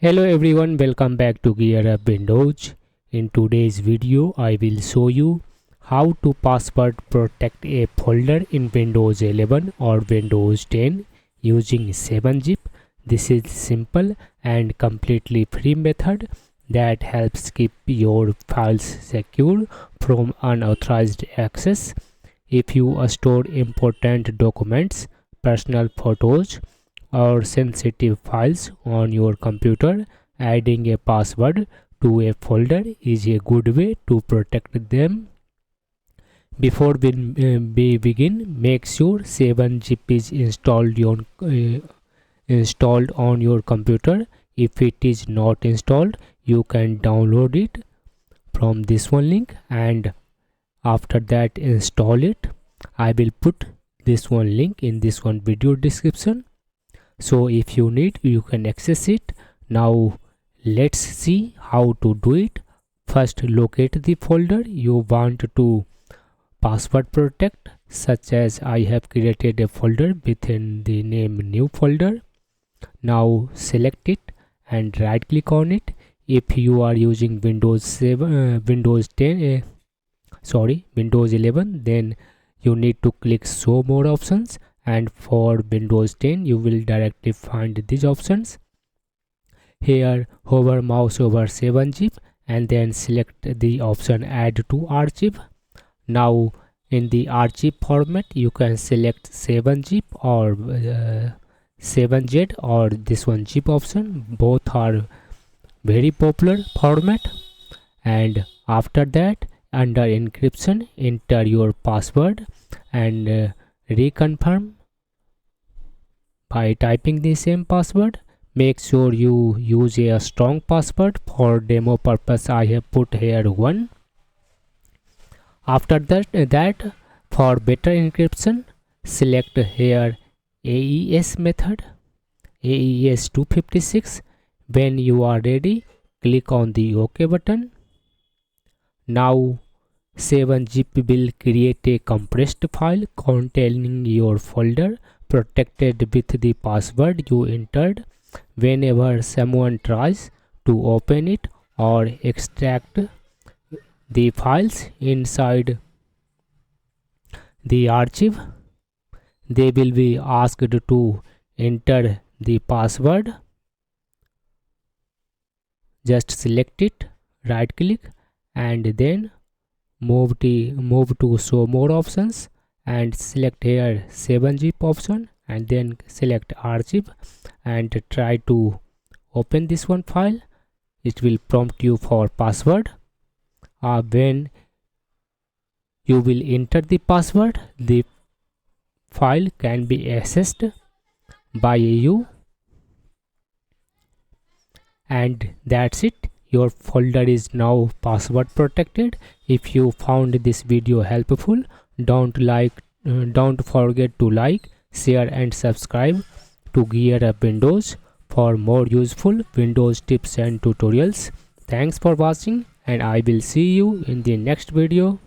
Hello everyone, welcome back to GearUpWindows. In today's video, I will show you how to password protect a folder in Windows 11 or Windows 10 using 7-zip. This is simple and completely free method that helps keep your files secure from unauthorized access. If you store important documents, personal photos, or sensitive files on your computer, adding a password to a folder is a good way to protect them. Before we begin, make sure 7-zip is installed on your computer. If it is not installed, you can download it from this one link, and after that install it. I will put this one link in this one video description, so if you need, you can access it. Now let's see how to do it. First, locate the folder you want to password protect, such as I have created a folder within the name new folder. Now select it and right click on it. If you are using Windows 11, then you need to click show more options, and for Windows 10 you will directly find these options. Here hover mouse over 7-zip and then select the option add to archive. Now in the archive format you can select 7-zip or 7z or this one zip option. Both are very popular format. And after that, under encryption, enter your password and reconfirm by typing the same password. Make sure you use a strong password. For demo purpose I have put here 1. After that for better encryption, select here AES method, AES 256. When you are ready, click on the OK button. Now 7-zip will create a compressed file containing your folder protected with the password you entered. Whenever someone tries to open it or extract the files inside the archive, they will be asked to enter the password. Just select it, right click, and then move to show more options and select here 7-zip option, and then select archive and try to open this one file. It will prompt you for password. When you will enter the password, the file can be accessed by you, and that's it. Your folder is now password protected. If you found this video helpful, don't forget to like, share and subscribe to GearUpWindows for more useful Windows tips and tutorials. Thanks for watching, and I will see you in the next video.